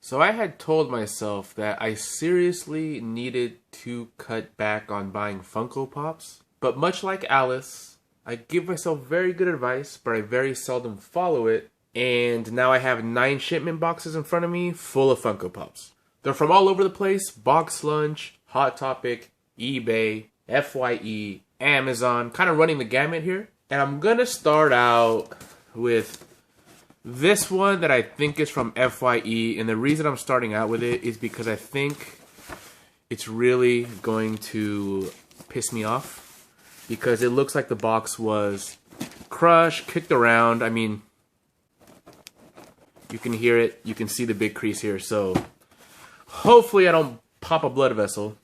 So I had told myself that I seriously needed to cut back on buying Funko Pops. But much like Alice, I give myself very good advice, but I very seldom follow it. And now I have 9 shipment boxes in front of me full of Funko Pops. They're from all over the place: Box Lunch, Hot Topic, eBay, FYE, Amazon, kind of running the gamut here. And I'm gonna start out with this one that I think is from FYE, and the reason I'm starting out with it is because I think it's really going to piss me off, because it looks like the box was crushed, kicked around. I mean, you can hear it, you can see the big crease here, so hopefully I don't pop a blood vessel.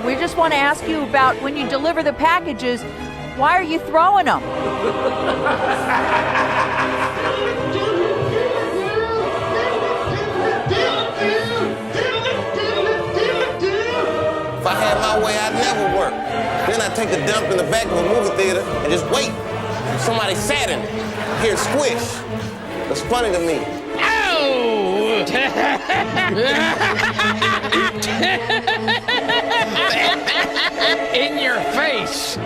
We just want to ask you about when you deliver the packages, why are you throwing them? If I had my way, I'd never work. Then I'd take a dump in the back of a movie theater and just wait. Somebody sat in it, hear it squish. It's funny to me. Ow! In your face. Oh,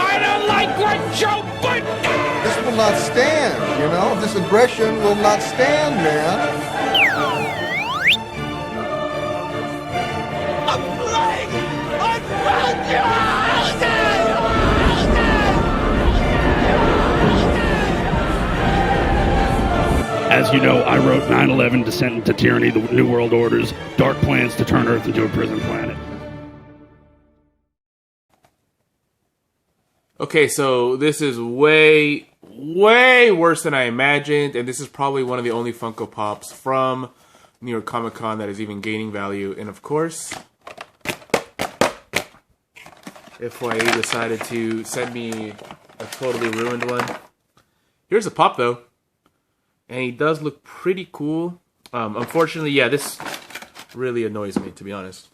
I don't like what Joe put. This will not stand, you know? This aggression will not stand, man. I'm playing. I'm broken. As you know, I wrote 9/11, Descent into Tyranny, the New World Order's dark plans to turn Earth into a prison planet. Okay, so this is way worse than I imagined, and this is probably one of the only Funko Pops from New York Comic Con that is even gaining value. And of course, FYE decided to send me a totally ruined one. Here's a pop though. And he does look pretty cool. Unfortunately, yeah, this really annoys me, to be honest.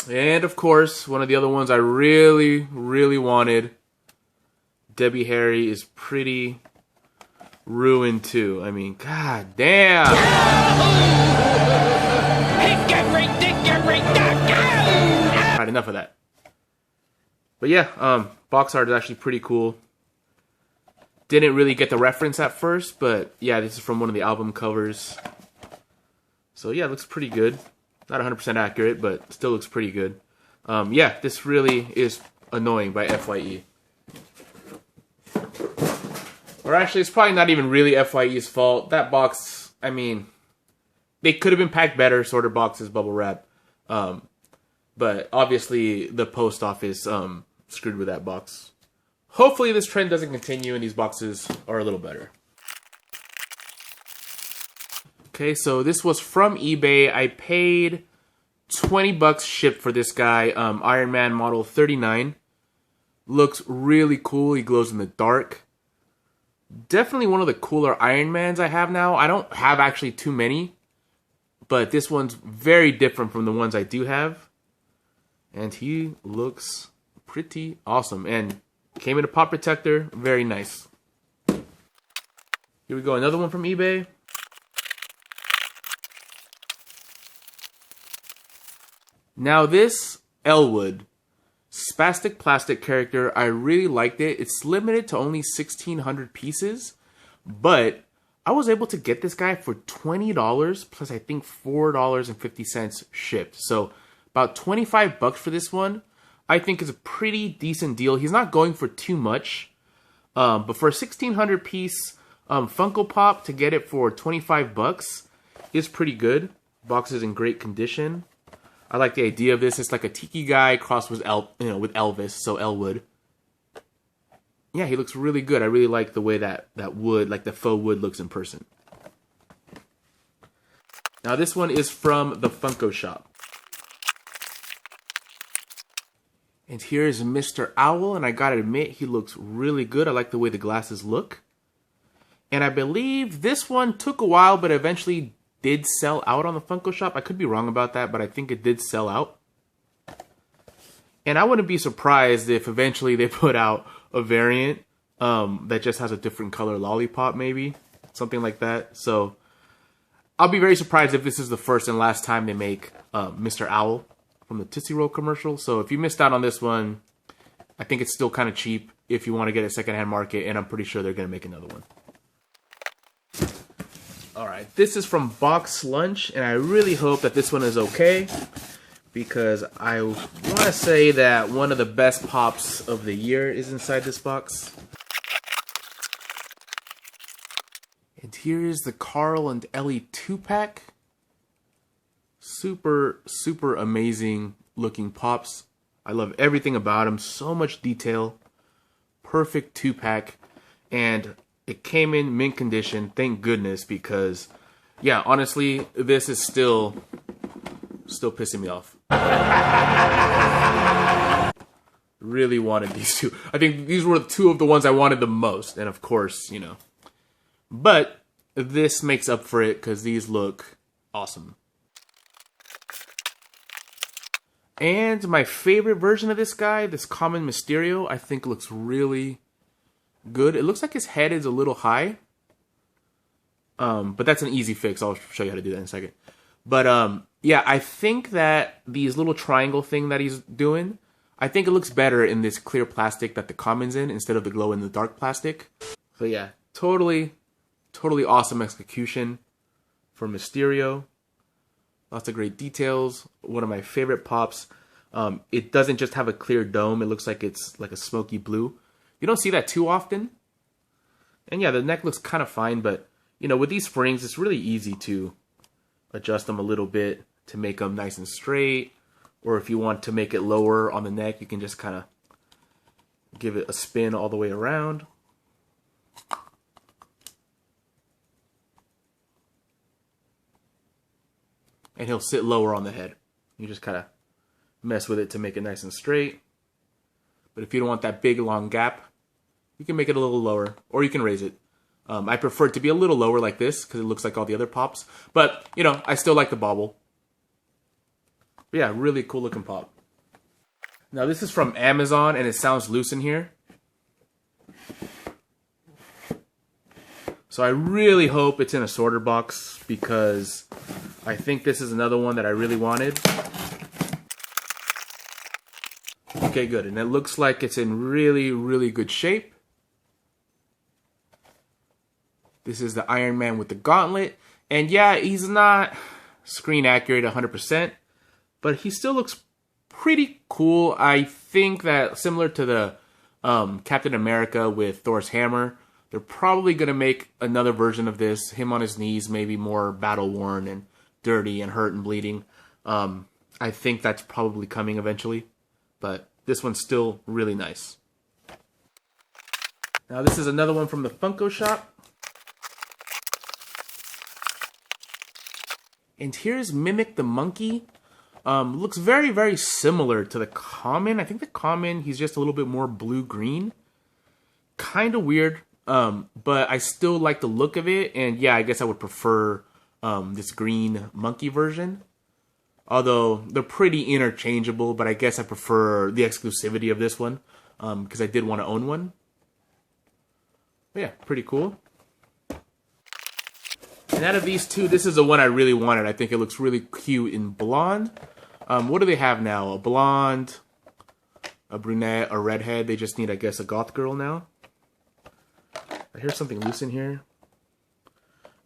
And of course, one of the other ones I really wanted, Debbie Harry, is pretty ruined too. I mean, god damn. Alright, enough of that. But yeah, box art is actually pretty cool. Didn't really get the reference at first, but yeah, this is from one of the album covers. So yeah, it looks pretty good. Not 100% accurate, but still looks pretty good. Yeah, this really is annoying by FYE. Or actually, it's probably not even really FYE's fault. That box, I mean, they could have been packed better, sorter boxes, bubble wrap. But obviously, the post office screwed with that box. Hopefully this trend doesn't continue and these boxes are a little better. Okay, so this was from eBay. I paid 20 bucks shipped for this guy, Iron Man model 39. Looks really cool. He glows in the dark. Definitely one of the cooler Iron Mans I have now. I don't have actually too many, but this one's very different from the ones I do have. And he looks pretty awesome. And came in a pop protector. Very nice. Here we go. Another one from eBay. Now this Elwood spastic plastic character, I really liked it. It's limited to only 1,600 pieces. But I was able to get this guy for $20 plus I think $4.50 shipped. So about 25 bucks for this one, I think is a pretty decent deal. He's not going for too much, but for a 1,600 piece Funko Pop, to get it for 25 bucks is pretty good. Box is in great condition. I like the idea of this. It's like a tiki guy crossed with with Elvis, so Elwood. Yeah, he looks really good. I really like the way that wood, like the faux wood, looks in person. Now this one is from the Funko Shop. And here's Mr. Owl, and I gotta admit, he looks really good. I like the way the glasses look. And I believe this one took a while, but eventually did sell out on the Funko Shop. I could be wrong about that, but I think it did sell out. And I wouldn't be surprised if eventually they put out a variant that just has a different color lollipop, maybe. Something like that. So I'll be very surprised if this is the first and last time they make Mr. Owl from the Tootsie Roll commercial. So if you missed out on this one, I think it's still kind of cheap if you want to get a secondhand market, and I'm pretty sure they're going to make another one. Alright, this is from Box Lunch, and I really hope that this one is okay, because I want to say that one of the best pops of the year is inside this box. And here is the Carl and Ellie 2-pack. Super, super amazing looking pops. I love everything about them. So much detail. Perfect 2-pack. And it came in mint condition. Thank goodness, because, yeah, honestly, this is still pissing me off. Really wanted these two. I think these were two of the ones I wanted the most. And of course, you know. But this makes up for it because these look awesome. And my favorite version of this guy, this common Mysterio, I think looks really good. It looks like his head is a little high. But that's an easy fix. I'll show you how to do that in a second. But yeah, I think that these little triangle thing that he's doing, I think it looks better in this clear plastic that the common's in instead of the glow-in-the-dark plastic. So yeah, totally awesome execution for Mysterio. Lots of great details. One of my favorite pops. It doesn't just have a clear dome. It looks like it's like a smoky blue. You don't see that too often. And yeah, the neck looks kind of fine, but you know, with these springs, it's really easy to adjust them a little bit to make them nice and straight. Or if you want to make it lower on the neck, you can just kind of give it a spin all the way around. And he'll sit lower on the head. You just kind of mess with it to make it nice and straight. But if you don't want that big long gap, you can make it a little lower, or you can raise it. I prefer it to be a little lower like this because it looks like all the other pops. But, you know, I still like the bobble. But yeah, really cool looking pop. Now this is from Amazon and it sounds loose in here. So I really hope it's in a sorter box because I think this is another one that I really wanted. Okay, good. And it looks like it's in really, really good shape. This is the Iron Man with the gauntlet. And yeah, he's not screen accurate 100%, but he still looks pretty cool. I think that similar to the Captain America with Thor's hammer, they're probably going to make another version of this. Him on his knees, maybe more battle-worn and dirty and hurt and bleeding. I think that's probably coming eventually. But this one's still really nice. Now this is another one from the Funko Shop. And here's Mimic the Monkey. Looks very, very similar to the common. I think the common, he's just a little bit more blue-green. Kind of weird. But I still like the look of it, and yeah, I guess I would prefer this green monkey version. Although they're pretty interchangeable, but I guess I prefer the exclusivity of this one because I did want to own one. But yeah, pretty cool. And out of these two, this is the one I really wanted. I think it looks really cute in blonde. What do they have now? A blonde, a brunette, a redhead. They just need, I guess, a goth girl now. I hear something loose in here.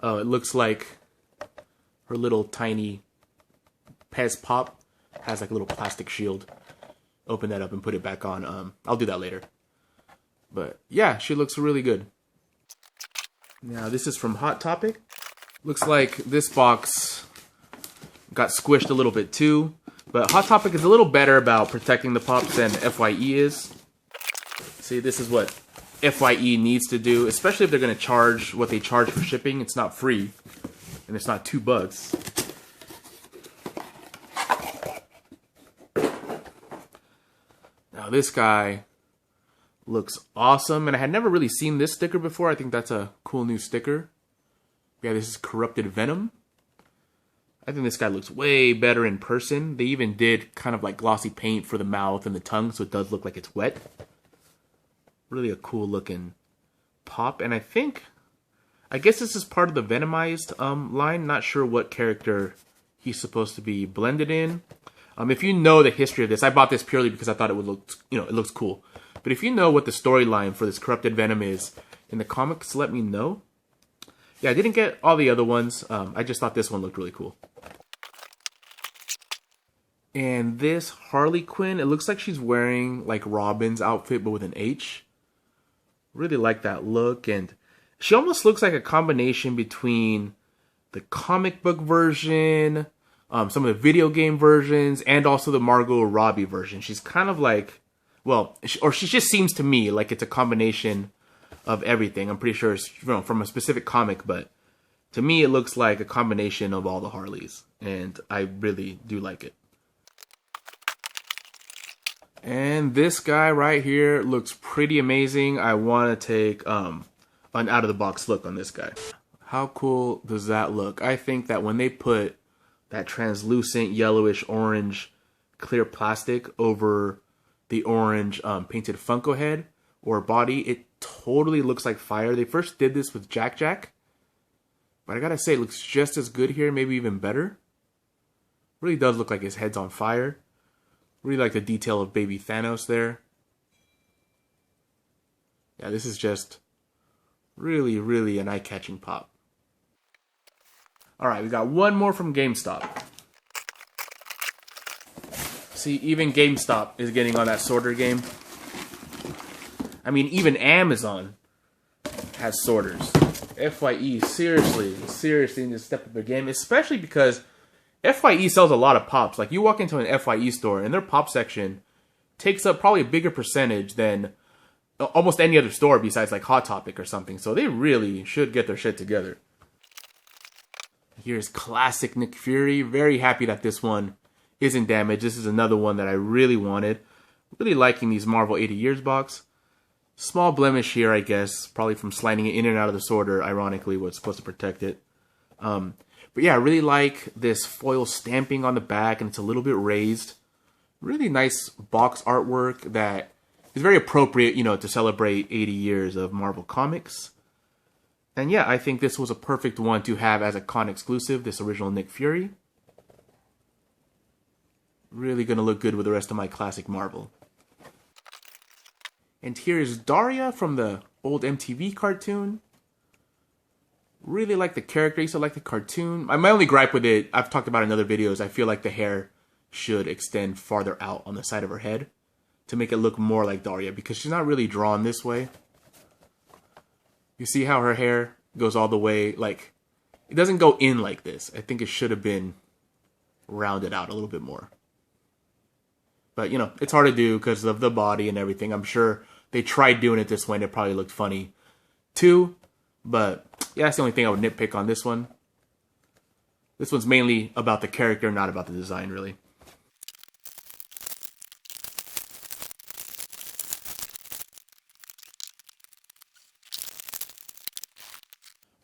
Oh, it looks like her little tiny Pez Pop has like a little plastic shield. Open that up and put it back on. I'll do that later. But yeah, she looks really good. Now this is from Hot Topic. Looks like this box got squished a little bit too. But Hot Topic is a little better about protecting the pops than FYE is. See, this is what FYE needs to do, especially if they're going to charge what they charge for shipping. It's not free, and it's not $2. Now Now this guy looks awesome, and I had never really seen this sticker before. I think that's a cool new sticker. Yeah, this is Corrupted Venom. I think this guy looks way better in person. They even did kind of like glossy paint for the mouth and the tongue, so it does look like it's wet. Really a cool looking pop, and I guess this is part of the Venomized line. Not sure what character he's supposed to be blended in. If you know the history of this, I bought this purely because I thought it would look, it looks cool. But if you know what the storyline for this Corrupted Venom is in the comics, let me know. Yeah, I didn't get all the other ones. I just thought this one looked really cool. And this Harley Quinn, it looks like she's wearing like Robin's outfit, but with an H. Really like that look, and she almost looks like a combination between the comic book version, some of the video game versions, and also the Margot Robbie version. She's kind of like, well, or she just seems to me like it's a combination of everything. I'm pretty sure it's from a specific comic, but to me it looks like a combination of all the Harleys, and I really do like it. And this guy right here looks pretty amazing. I want to take an out-of-the-box look on this guy. How cool does that look? I think that when they put that translucent yellowish orange clear plastic over the orange painted Funko head or body, it totally looks like fire. They first did this with Jack Jack, but I gotta say it looks just as good here, maybe even better. Really does look like his head's on fire. Really like the detail of baby Thanos there. Yeah, this is just really, really an eye-catching pop. Alright, we got one more from Gamestop. See, even Gamestop is getting on that sorter game. I mean, even Amazon has sorters. FYE, seriously need to step up their game, especially because FYE sells a lot of pops. Like, you walk into an FYE store and their pop section takes up probably a bigger percentage than almost any other store besides like Hot Topic or something. So they really should get their shit together. Here's classic Nick Fury. Very happy that this one isn't damaged. This is another one that I really wanted. Really liking these Marvel 80 Years box. Small blemish here, I guess. Probably from sliding it in and out of the sorter, ironically, what's supposed to protect it. But yeah, I really like this foil stamping on the back, and it's a little bit raised. Really nice box artwork that is very appropriate, to celebrate 80 years of Marvel Comics. And yeah, I think this was a perfect one to have as a con exclusive, this original Nick Fury. Really gonna look good with the rest of my classic Marvel. And here's Daria from the old MTV cartoon. Really like the character, I used to like the cartoon. My only gripe with it, I've talked about in other videos, I feel like the hair should extend farther out on the side of her head to make it look more like Daria, because she's not really drawn this way. You see how her hair goes all the way, like, it doesn't go in like this. I think it should have been rounded out a little bit more. But, it's hard to do because of the body and everything. I'm sure they tried doing it this way and it probably looked funny too. But, yeah, that's the only thing I would nitpick on this one. This one's mainly about the character, not about the design, really.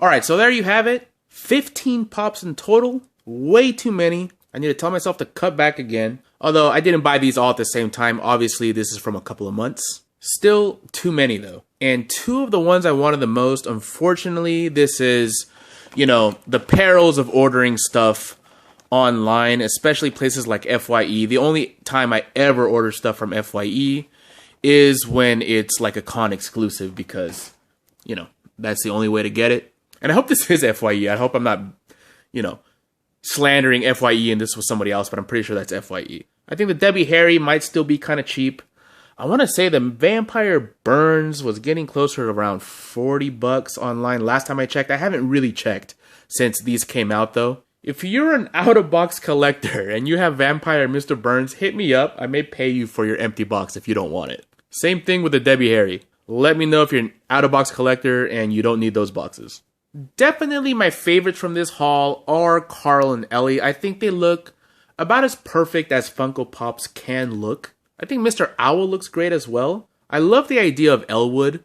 Alright, so there you have it. 15 pops in total. Way too many. I need to tell myself to cut back again. Although I didn't buy these all at the same time. Obviously, this is from a couple of months. Still too many, though. And two of the ones I wanted the most, unfortunately, this is, the perils of ordering stuff online, especially places like FYE. The only time I ever order stuff from FYE is when it's like a con exclusive because, that's the only way to get it. And I hope this is FYE. I hope I'm not, slandering FYE and this was somebody else, but I'm pretty sure that's FYE. I think the Debbie Harry might still be kind of cheap. I want to say the Vampire Burns was getting closer to around $40 online last time I checked. I haven't really checked since these came out, though. If you're an out-of-box collector and you have Vampire Mr. Burns, hit me up. I may pay you for your empty box if you don't want it. Same thing with the Debbie Harry. Let me know if you're an out-of-box collector and you don't need those boxes. Definitely my favorites from this haul are Carl and Ellie. I think they look about as perfect as Funko Pops can look. I think Mr. Owl looks great as well. I love the idea of Elwood.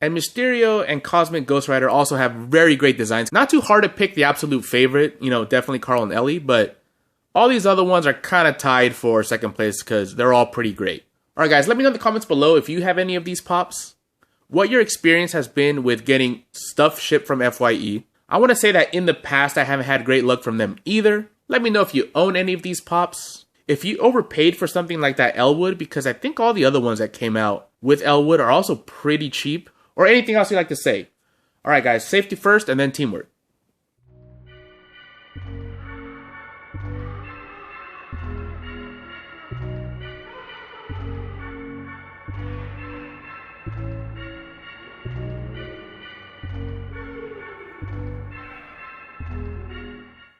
And Mysterio and Cosmic Ghost Rider also have very great designs. Not too hard to pick the absolute favorite, you know, definitely Carl and Ellie, but all these other ones are kind of tied for second place because they're all pretty great. Alright guys, let me know in the comments below if you have any of these pops, what your experience has been with getting stuff shipped from FYE. I want to say that in the past I haven't had great luck from them either. Let me know if you own any of these pops. If you overpaid for something like that Elwood, because I think all the other ones that came out with Elwood are also pretty cheap. Or anything else you'd like to say. Alright guys, safety first and then teamwork.